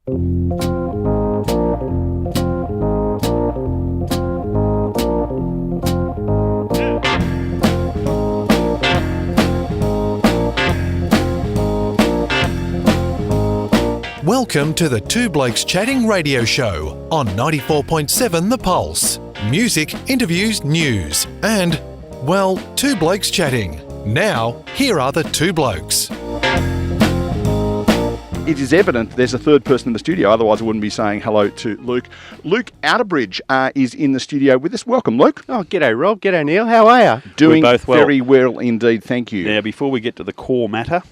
Welcome to the Two Blokes Chatting radio show on 94.7 The Pulse. Music, interviews, news, and, well, Two Blokes Chatting. Now, here are the two blokes. It is evident there's a third person in the studio, otherwise I wouldn't be saying hello to Luke. Luke Outerbridge is in the studio with us. Welcome, Luke. Oh, g'day, Rob. G'day, Neil. How are you? Doing both well. Very well indeed, thank you. Now, before we get to the core matter,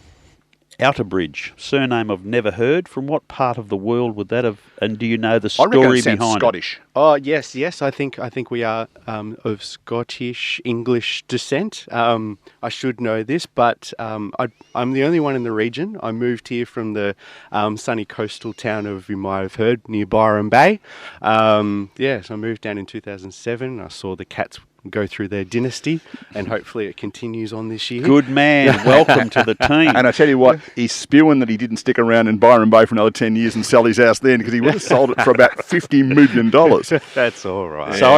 Outerbridge, surname I've never heard. From what part of the world would that have? And do you know the I reckon story it sounds behind Scottish. Oh, yes. I think we are of Scottish English descent. I should know this, but I'm the only one in the region. I moved here from the sunny coastal town of, you might have heard, near Byron Bay. So I moved down in 2007. I saw the Cats go through their dynasty, and hopefully it continues on this year. Good man. Welcome to the team. And I tell you what, he's spewing that he didn't stick around in Byron Bay for another 10 years and sell his house then, because he would have sold it for about $50 million. That's all right. So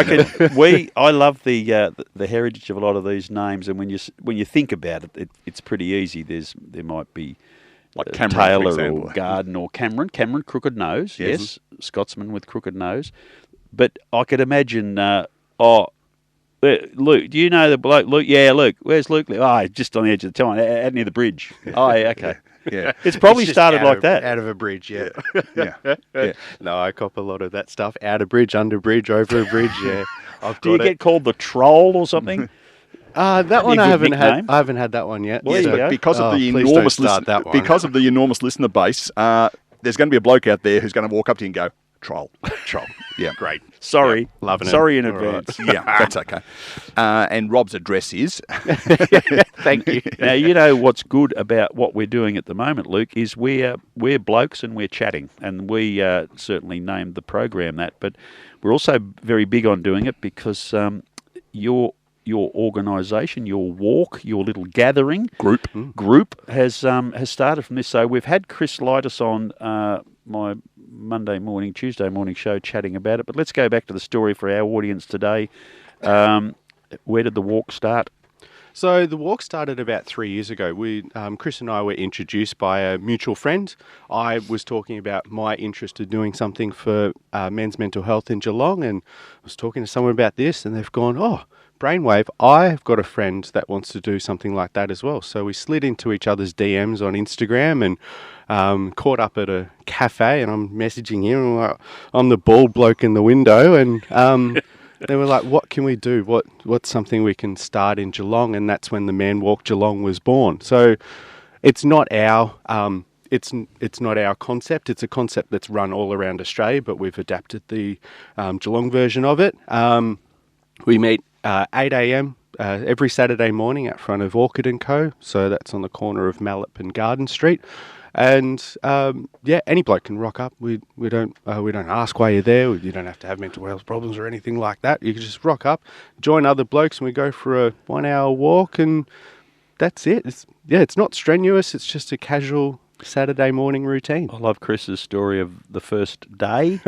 I love the heritage of a lot of these names, and when you think about it, it's pretty easy. There might be Like Cameron, for Taylor example. or Garden or Cameron. Cameron, crooked nose, yes, Scotsman with crooked nose. But I could imagine. Luke, do you know the bloke? Luke, yeah, Luke. Where's Luke? Oh, just on the edge of the town, out near the bridge. Oh, yeah, okay. Yeah. It's probably It's just started like that. Out of a bridge, yeah. Yeah. No, I cop a lot of that stuff. Out a bridge, under bridge, over a bridge, yeah. Do you get called the troll or something? That one a I good haven't had. nickname. I haven't had that one yet. Well, Yes, there you but go. because of the please don't enormous start that one. because of the enormous listener base, there's going to be a bloke out there who's going to walk up to you and go, troll. Yeah, Great. Sorry. Yep, loving it. Sorry in All right. advance. yeah, that's okay. And Rob's address is Thank you. Now, you know what's good about what we're doing at the moment, Luke, is we're blokes and we're chatting. And we certainly named the program that. But we're also very big on doing it because your organisation, your walk, your little gathering group has started from this. So we've had Chris Leitis on my Tuesday morning show chatting about it. But let's go back to the story for our audience today. Where did the walk start? So the walk started about 3 years ago. Chris and I were introduced by a mutual friend. I was talking about my interest in doing something for men's mental health in Geelong, and I was talking to someone about this, and they've gone, oh, Brainwave, I've got a friend that wants to do something like that as well. So we slid into each other's DMs on Instagram and caught up at a cafe, and I'm messaging him, and I'm the bald bloke in the window, and they were like, what can we do? What's something we can start in Geelong? And that's when the Man Walk Geelong was born. So it's not our it's not our concept. It's a concept that's run all around Australia, but we've adapted the Geelong version of it. We meet 8 a.m. Every Saturday morning out front of Orchid & Co. So that's on the corner of Mallop and Garden Street. And any bloke can rock up. We don't ask why you're there. You don't have to have mental health problems or anything like that. You can just rock up, join other blokes, and we go for a 1 hour walk, and that's it. It's not strenuous. It's just a casual Saturday morning routine. I love Chris's story of the first day,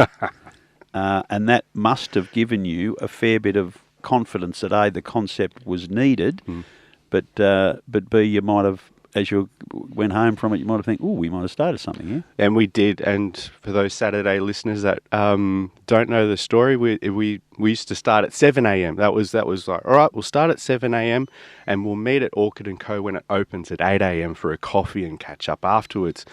and that must have given you a fair bit of confidence that A, the concept was needed, but B, you might have, as you went home from it, you might have think, we might have started something here. And we did. And for those Saturday listeners that don't know the story, we used to start at 7 a.m. That was like, all right, we'll start at 7 a.m. and we'll meet at Orchid & Co. when it opens at 8 a.m. for a coffee and catch up afterwards.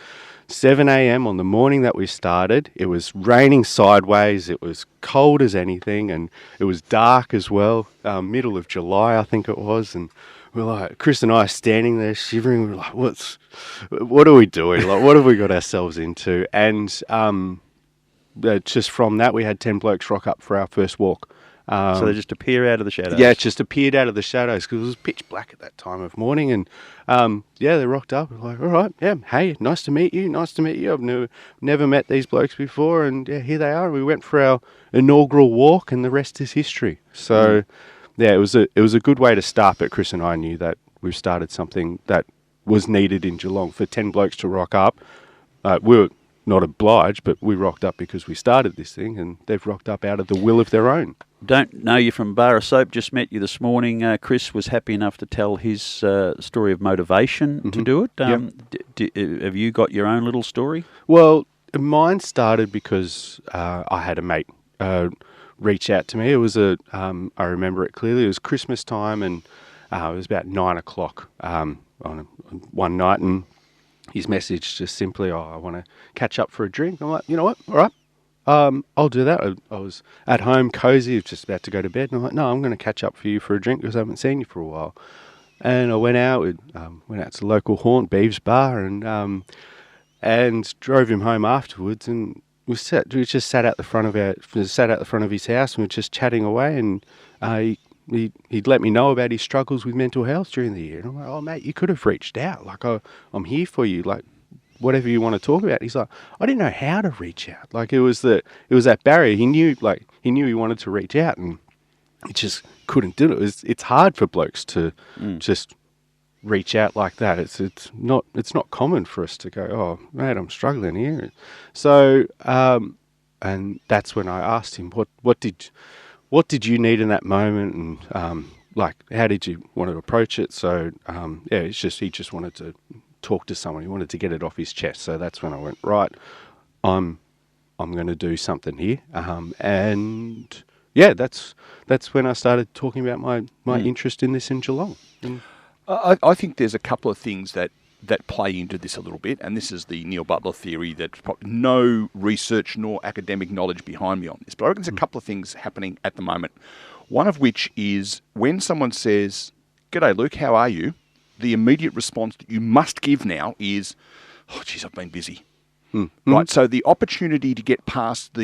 7 a.m. on the morning that we started, it was raining sideways, it was cold as anything, and it was dark as well, middle of July, I think it was, and we're like, Chris and I are standing there shivering. We're like, what are we doing? Like, what have we got ourselves into? And just from that, we had 10 blokes rock up for our first walk. So they just appear out of the shadows? Yeah, it just appeared out of the shadows because it was pitch black at that time of morning. And they rocked up. We're like, all right, hey, nice to meet you. I've never met these blokes before. And here they are. We went for our inaugural walk, and the rest is history. So... Yeah, it was a good way to start, but Chris and I knew that we've started something that was needed in Geelong for 10 blokes to rock up. We not obliged, but we rocked up because we started this thing, and they've rocked up out of the will of their own. Don't know you from Bar of Soap, just met you this morning. Chris was happy enough to tell his story of motivation to do it. Have you got your own little story? Well, mine started because I had a mate reach out to me. It was I remember it clearly, it was Christmas time, and it was about 9 o'clock on one night, and his message just simply, I want to catch up for a drink. I'm like, you know what, all right, I'll do that. I was at home, cozy, just about to go to bed, and I'm like, no, I'm going to catch up for you for a drink because I haven't seen you for a while. And I went out to the local haunt, Beeves Bar, and drove him home afterwards, and we just sat out the front of his house, and we were just chatting away, and he'd let me know about his struggles with mental health during the year. And I'm like, oh mate, you could have reached out. Like, I'm here for you. Like, whatever you want to talk about. He's like, I didn't know how to reach out. Like, it was that barrier. He knew he wanted to reach out, and he just couldn't do it. It's hard for blokes to just reach out like that. It's not common for us to go, oh mate, I'm struggling here. So and that's when I asked him, what did you need in that moment, and how did you want to approach it? So he just wanted to talk to someone. He wanted to get it off his chest. So that's when I went, right, I'm going to do something here. And yeah, that's when I started talking about my interest in this in Geelong. And I think there's a couple of things that play into this a little bit, and this is the Neil Butler theory that no research nor academic knowledge behind me on this, but I reckon there's a couple of things happening at the moment. One of which is when someone says, "G'day Luke, how are you?" the immediate response that you must give now is, "Oh geez, I've been busy." Right, so the opportunity to get past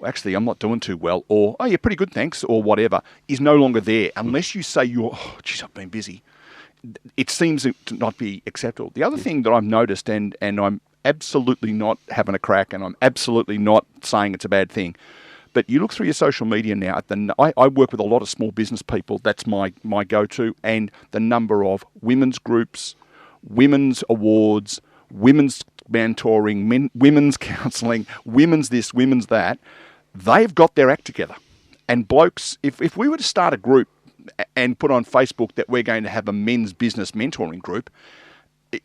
actually, I'm not doing too well, or, "Oh, yeah, pretty good, thanks," or whatever, is no longer there unless you say "Oh, geez, I've been busy." It seems to not be acceptable. The other thing that I've noticed, and I'm absolutely not having a crack, and I'm absolutely not saying it's a bad thing, but you look through your social media now. I work with a lot of small business people. That's my go-to, and the number of women's groups, women's awards, women's mentoring, women's counselling, women's this, women's that, they've got their act together. And blokes, if we were to start a group and put on Facebook that we're going to have a men's business mentoring group,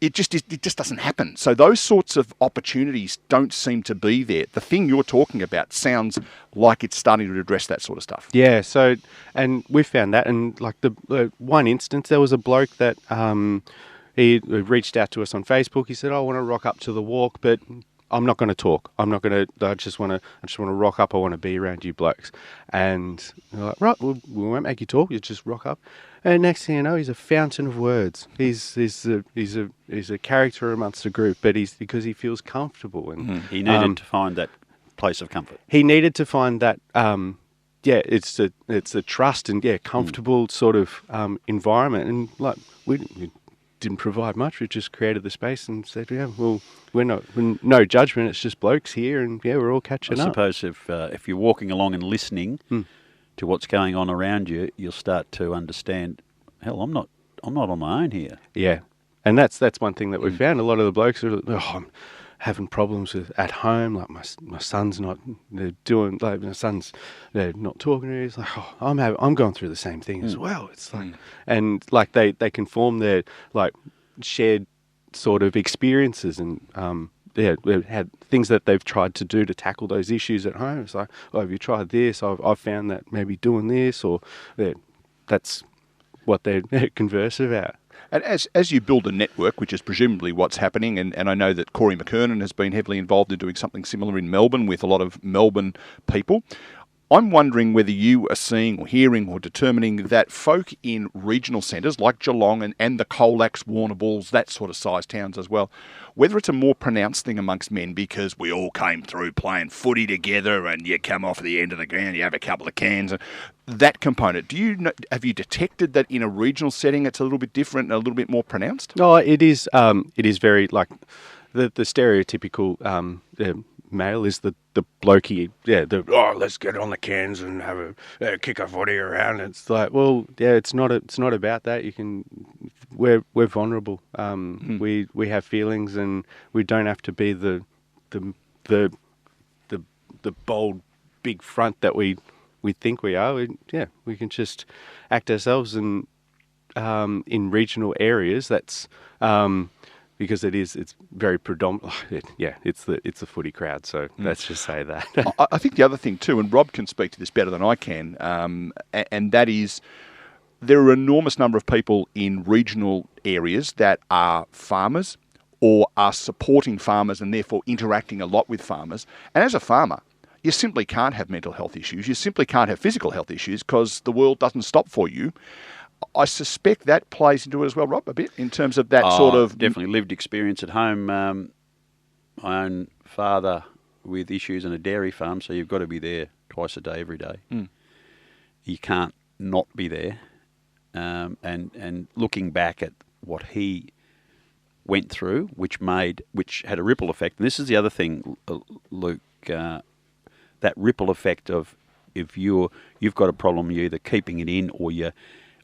it just doesn't happen. So those sorts of opportunities don't seem to be there. The thing you're talking about sounds like it's starting to address that sort of stuff. Yeah, so, and we found that, and like the one instance, there was a bloke that he reached out to us on Facebook. He said, I want to rock up to the walk, but I'm not going to talk. I just want to rock up. I want to be around you blokes. And they're like, right, we won't make you talk. You just rock up. And next thing you know, he's a fountain of words. He's a character amongst the group, but because he feels comfortable. And he needed to find that place of comfort. He needed to find that. It's a trust and comfortable sort of environment. And like we didn't provide much. We just created the space and said, we're no judgment. It's just blokes here, and we're all catching up. I suppose if you're walking along and listening to what's going on around you, you'll start to understand. Hell, I'm not on my own here. Yeah, and that's one thing that we found. A lot of the blokes are, I'm having problems at home. Like my son's not. They're doing like they're not talking to me. It's like I'm going through the same thing as well. It's like and like they can form their like shared sort of experiences and they've had things that they've tried to do to tackle those issues at home. It's like, have you tried this? I've found that maybe doing this, or that's what they converse about. And as you build a network, which is presumably what's happening, and I know that Corey McKernan has been heavily involved in doing something similar in Melbourne with a lot of Melbourne people, I'm wondering whether you are seeing or hearing or determining that folk in regional centres like Geelong and the Colacs, Warrnambool, that sort of size towns as well, whether it's a more pronounced thing amongst men because we all came through playing footy together and you come off at the end of the ground, you have a couple of cans, and that component. Have you detected that in a regional setting it's a little bit different and a little bit more pronounced? No, it is very like the stereotypical male is the blokey, let's get on the cans and have a kick a footy around. It's like, it's not about that. We're vulnerable. We have feelings, and we don't have to be the the bold, big front that we think we are. We can just act ourselves in regional areas. That's because it's very predominant. It's the footy crowd. So let's just say that. I think the other thing too, and Rob can speak to this better than I can, and that is there are an enormous number of people in regional areas that are farmers or are supporting farmers and therefore interacting a lot with farmers. And as a farmer, you simply can't have mental health issues. You simply can't have physical health issues because the world doesn't stop for you. I suspect that plays into it as well, Rob, a bit, in terms of that sort of... Definitely lived experience at home. My own father with issues in a dairy farm, so you've got to be there twice a day, every day. You can't not be there. And looking back at what he went through, which had a ripple effect. And this is the other thing, Luke, that ripple effect of if you've got a problem, you're either keeping it in or you're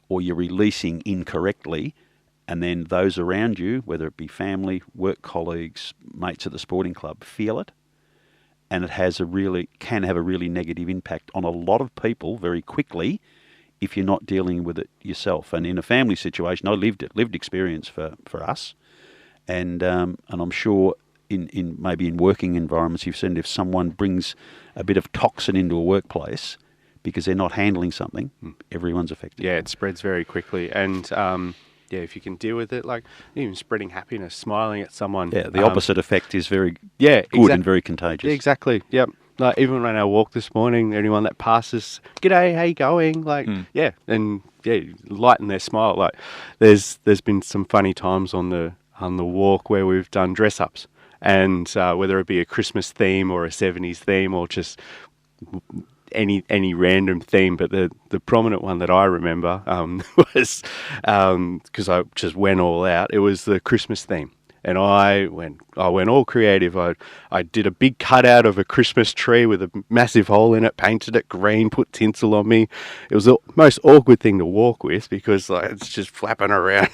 releasing incorrectly, and then those around you, whether it be family, work colleagues, mates at the sporting club, feel it, and it can have a really negative impact on a lot of people very quickly if you're not dealing with it yourself. And in a family situation, I lived experience for us, and I'm sure in maybe in working environments you've seen if someone brings a bit of toxin into a workplace because they're not handling something, everyone's affected. Yeah, it spreads very quickly. And if you can deal with it, like even spreading happiness, smiling at someone. Yeah, the opposite effect is very good and very contagious. Yeah, exactly, yep. Like even when I walk this morning, anyone that passes, "G'day, how you going?" Like, lighten their smile. Like, there's been some funny times on the walk where we've done dress ups, and whether it be a Christmas theme or a 70s theme or just any random theme, but the prominent one that I remember was because I just went all out. It was the Christmas theme. And I went all creative. I did a big cutout of a Christmas tree with a massive hole in it, painted it green, put tinsel on me. It was the most awkward thing to walk with because it's just flapping around.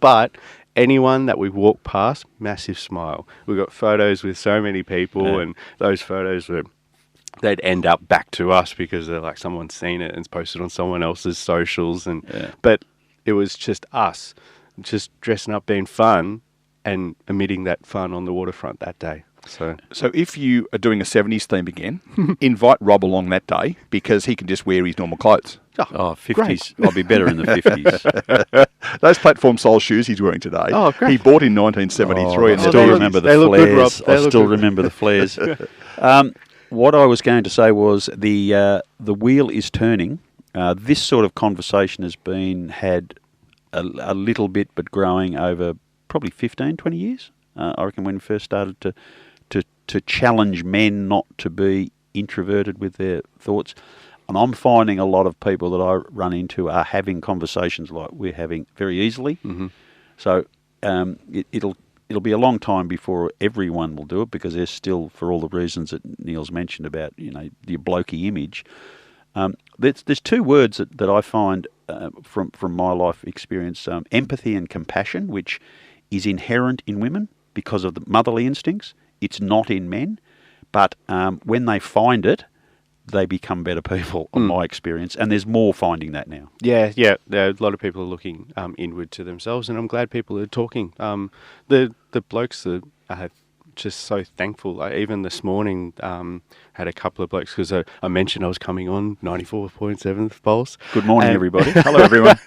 But anyone that we walked past, massive smile. We got photos with so many people, and those photos they'd end up back to us because they're like someone's seen it and it's posted on someone else's socials. But it was just us, just dressing up, being fun, and emitting that fun on the waterfront that day. So if you are doing a 70s theme again, invite Rob along that day because he can just wear his normal clothes. 50s. Great. I'll be better in the 50s. Those platform sole shoes he's wearing today, he bought in 1973. I still remember the flares. I still remember the flares. What I was going to say was the wheel is turning. This sort of conversation has been had a little bit, but growing over probably 15, 20 years. I reckon when we first started to challenge men not to be introverted with their thoughts. And I'm finding a lot of people that I run into are having conversations like we're having very easily. Mm-hmm. So it'll be a long time before everyone will do it because there's still, for all the reasons that Neil's mentioned about, the blokey image. There's two words that I find from my life experience, empathy and compassion, which is inherent in women because of the motherly instincts. It's not in men, but when they find it, they become better people, on my experience, and there's more finding that now. Yeah. There are a lot of people are looking inward to themselves, and I'm glad people are talking. The blokes are just so thankful. Like even this morning, had a couple of blokes because I mentioned I was coming on 94.7 Pulse. Good morning, everybody. Hello, everyone.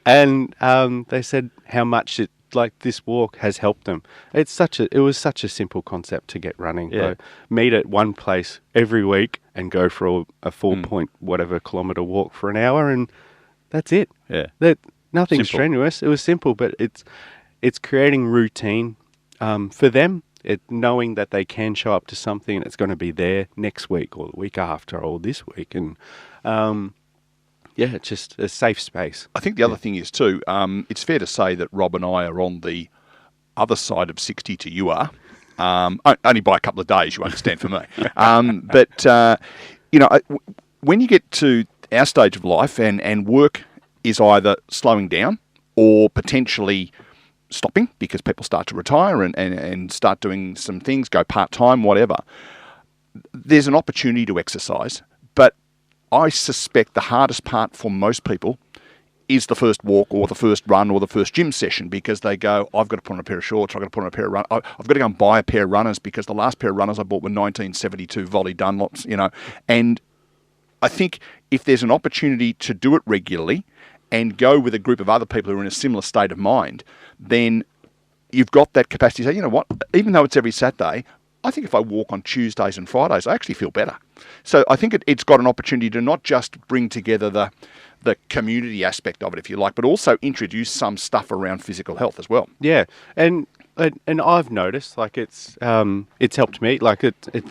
And they said how much this walk has helped them. It was such a simple concept to get running. Yeah. Like, meet at one place every week and go for a 4 kilometre walk for an hour, and that's it. Yeah. Nothing Simple. Strenuous. It was simple, but it's creating routine for them. Knowing that they can show up to something and it's going to be there next week or the week after or this week, and it's just a safe space. I think the other thing is too, it's fair to say that Rob and I are on the other side of 60 to you are. Only by a couple of days, you understand, for me. But when you get to our stage of life and work is either slowing down or potentially stopping because people start to retire and start doing some things, go part-time, whatever. There's an opportunity to exercise, but I suspect the hardest part for most people is the first walk or the first run or the first gym session, because they go, I've got to put on a pair of shorts, I've got to put on a pair of runners, I've got to go and buy a pair of runners because the last pair of runners I bought were 1972 Volley Dunlops, And I think if there's an opportunity to do it regularly and go with a group of other people who are in a similar state of mind, then you've got that capacity to say, you know what, even though it's every Saturday, I think if I walk on Tuesdays and Fridays, I actually feel better. So I think it's got an opportunity to not just bring together the community aspect of it, if you like, but also introduce some stuff around physical health as well. Yeah, and I've noticed, like, it's helped me. Like,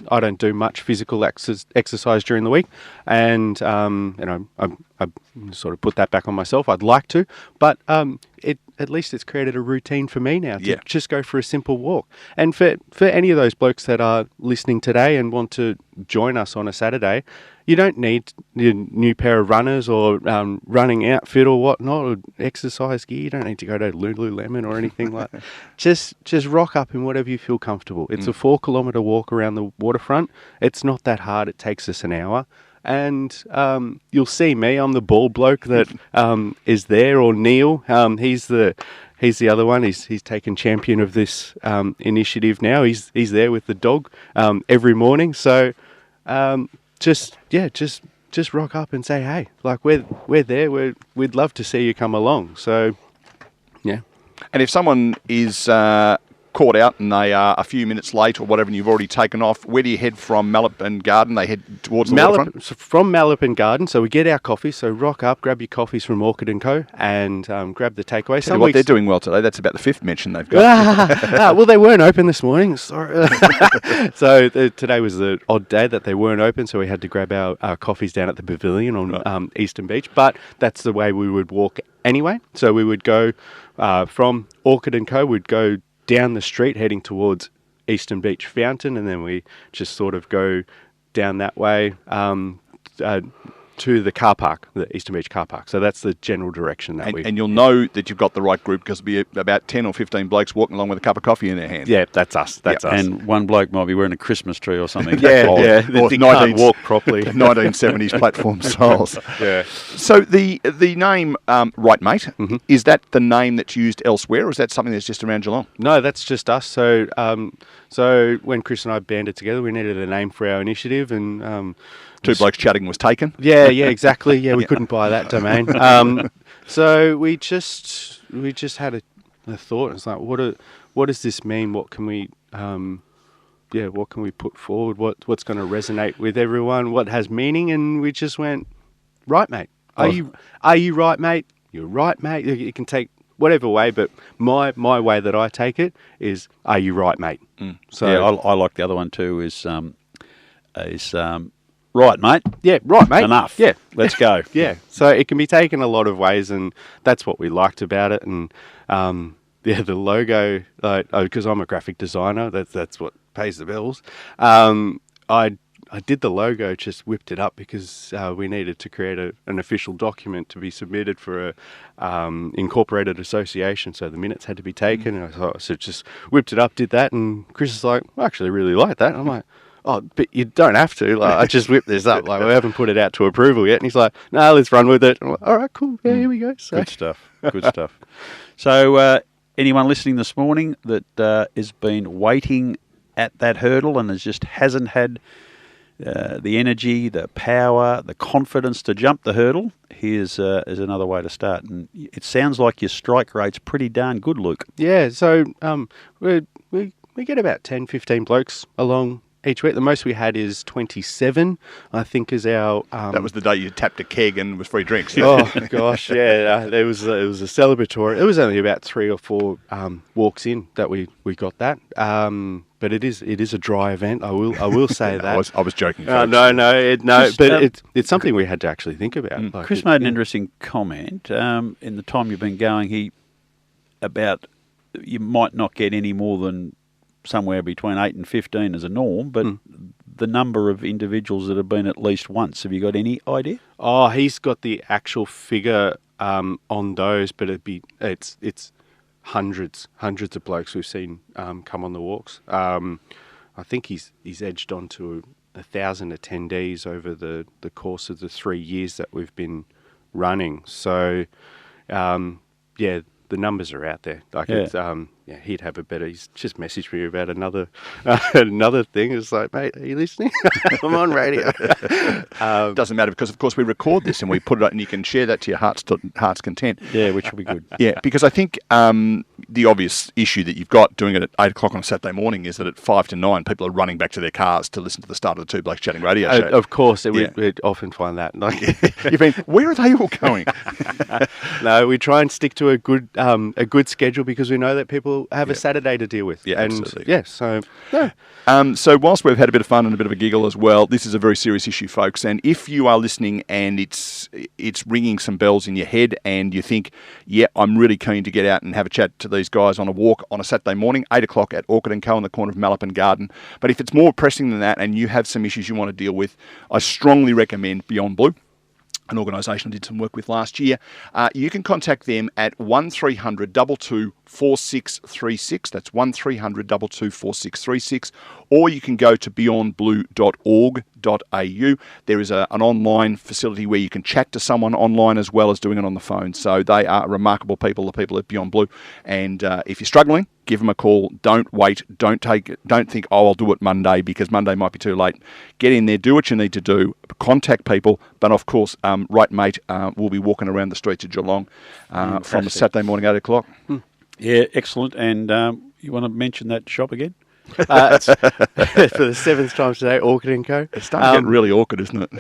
I don't do much physical exercise during the week, and I sort of put that back on myself. I'd like to, but at least it's created a routine for me now to just go for a simple walk. And for any of those blokes that are listening today and want to join us on a Saturday, you don't need a new pair of runners or running outfit or whatnot, or exercise gear. You don't need to go to Lululemon or anything like that. Just rock up in whatever you feel comfortable. It's a 4-kilometre walk around the waterfront. It's not that hard. It takes us an hour. And you'll see me. I'm the bald bloke that is there, or Neil. He's the other one. He's taken champion of this initiative now. He's there with the dog every morning. So just rock up and say, hey, like, we're there. We'd love to see you come along. So yeah. And if someone is caught out and they are a few minutes late or whatever, and you've already taken off, where do you head from Mallop Garden? They head towards the waterfront? From Mallop Garden, so we get our coffee. So rock up, grab your coffees from Orchid & Co. and grab the takeaway. Tell you what, they're doing well today. That's about the 5th mention they've got. Well, they weren't open this morning. Sorry. So today was the odd day that they weren't open, so we had to grab our coffees down at the pavilion on Eastern Beach. But that's the way we would walk anyway. So we would go from Orchid & Co. We'd go down the street heading towards Eastern Beach Fountain, and then we just sort of go down that way to the car park, the Eastern Beach car park. So that's the general direction that and you'll know that you've got the right group because there'll be about 10 or 15 blokes walking along with a cup of coffee in their hand. Yeah, that's us. That's us. And one bloke might be wearing a Christmas tree or something. Yeah. Or They can't walk properly. 1970s platform styles. Yeah. So the name Right Mate, is that the name that's used elsewhere, or is that something that's just around Geelong? No, that's just us. So when Chris and I banded together, we needed a name for our initiative, and Two Blokes Chatting was taken. Yeah, exactly. Yeah, we couldn't buy that domain. So we just had a thought. It's like, what does this mean? What can we what can we put forward? What's going to resonate with everyone? What has meaning? And we just went, Right Mate. Are you right, mate? You're right, mate. You can take whatever way, but my way that I take it is, are you right, mate? So yeah, I like the other one too. Is right, mate. Yeah, right, mate. Enough. Yeah, let's go. Yeah. So it can be taken a lot of ways, and that's what we liked about it. And the logo, because I'm a graphic designer, that's what pays the bills. I did the logo, just whipped it up because we needed to create an official document to be submitted for a incorporated association. So the minutes had to be taken, and so just whipped it up, did that, and Chris is like, I actually really like that. And I'm like, oh, but you don't have to. Like, I just whipped this up. Like, we haven't put it out to approval yet. And he's like, no, let's run with it. I'm like, all right, cool. Yeah, here we go. So. Good stuff. Good stuff. So anyone listening this morning that has been waiting at that hurdle and hasn't had the energy, the power, the confidence to jump the hurdle, here's another way to start. And it sounds like your strike rate's pretty darn good, Luke. Yeah, so we get about 10, 15 blokes along each week. The most we had is 27, I think, is our... that was the day you tapped a keg and was free drinks. Oh, gosh, yeah. It was a celebratory... It was only about 3 or 4 walks in that we got that. But it is a dry event. I will say that. I was joking. But it's something we had to actually think about. Like Chris made an interesting comment in the time you've been going. About you might not get any more than somewhere between 8 and 15 as a norm, but the number of individuals that have been at least once. Have you got any idea? Oh, he's got the actual figure on those, but it's hundreds of blokes we've seen come on the walks. I think he's edged on to 1,000 attendees over the course of the 3 years that we've been running. So, the numbers are out there. Like it's, he'd have a better. He's just messaged me about another thing. It's like, mate, are you listening? I'm on radio. Doesn't matter because, of course, we record this and we put it up, and you can share that to your heart's content. Yeah, which will be good. Yeah, because I think the obvious issue that you've got doing it at 8 o'clock on a Saturday morning is that at 5 to 9, people are running back to their cars to listen to the start of the Two Blokes Chatting radio show. Of course, we'd often find that. Like, you've been, where are they all going? No, we try and stick to a good schedule because we know that people have a Saturday to deal with. Yeah, absolutely. Yeah, so no. So whilst we've had a bit of fun and a bit of a giggle as well, this is a very serious issue, folks. And if you are listening and it's ringing some bells in your head and you think, yeah, I'm really keen to get out and have a chat to these guys on a walk on a Saturday morning, 8 o'clock at Orchid & Co. on the corner of Malapin Garden. But if it's more pressing than that and you have some issues you want to deal with, I strongly recommend Beyond Blue, an organisation I did some work with last year. You can contact them at 1300 22 4636. That's 1300 22 4636. Or you can go to beyondblue.org.au. There is an online facility where you can chat to someone online as well as doing it on the phone. So they are remarkable people, the people at Beyond Blue. And if you're struggling, give them a call. Don't wait. Don't think, I'll do it Monday, because Monday might be too late. Get in there, do what you need to do, contact people. But of course, Right Mate will be walking around the streets of Geelong from a Saturday morning, 8 o'clock. Yeah, excellent. And you want to mention that shop again? It's for the 7th time today, Orchid & Co. It's starting to get really awkward, isn't it?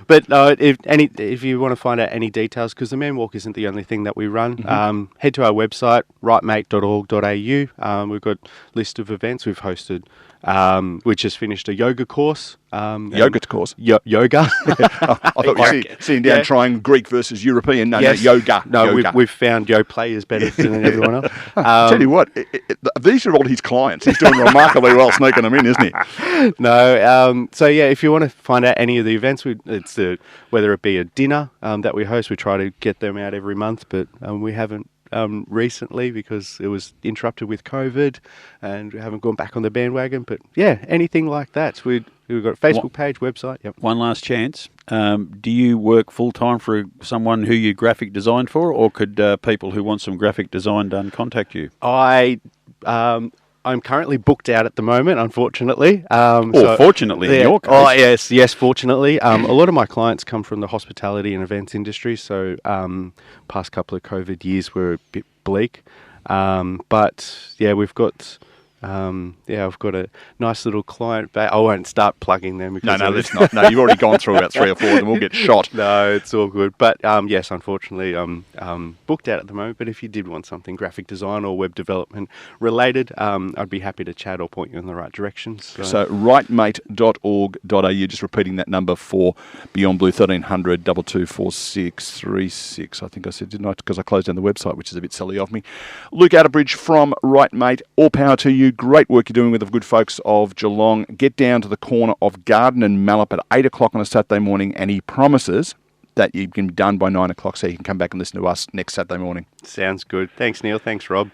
But if you want to find out any details, because the Man Walk isn't the only thing that we run, head to our website, rightmate.org.au. We've got a list of events we've hosted. We just finished a yoga course. Yogurt course? Yoga. I thought you were sitting down trying Greek versus European. No, yoga. No, yoga. We've found Yo players better than everyone else. Tell you what, these are all his clients. He's doing remarkably well sneaking them in, isn't he? No. So, yeah, if you want to find out any of the events, whether it be a dinner that we host, we try to get them out every month, but we haven't recently because it was interrupted with COVID and we haven't gone back on the bandwagon. But yeah, anything like that. We've got a Facebook page, website. Yep. One last chance. Do you work full time for someone who you graphic design for, or could people who want some graphic design done contact you? I'm currently booked out at the moment, unfortunately. Fortunately, in your case. Oh, yes, fortunately. A lot of my clients come from the hospitality and events industry, so past couple of COVID years were a bit bleak. But, yeah, we've got... I've got a nice little client. I won't start plugging them. No, let's not. No, you've already gone through about 3 or 4 of them. We'll get shot. No, it's all good. But yes, unfortunately, I'm booked out at the moment. But if you did want something graphic design or web development related, I'd be happy to chat or point you in the right direction. So rightmate.org.au, just repeating that number for Beyond Blue, 1300 22 4636. I think I said, didn't I? Because I closed down the website, which is a bit silly of me. Luke Outerbridge from Right Mate, all power to you. Great work you're doing with the good folks of Geelong. Get down to the corner of Garden and Mallup at 8 o'clock on a Saturday morning, and he promises that you can be done by 9 o'clock so you can come back and listen to us next Saturday morning. Sounds good. Thanks, Neil. Thanks, Rob.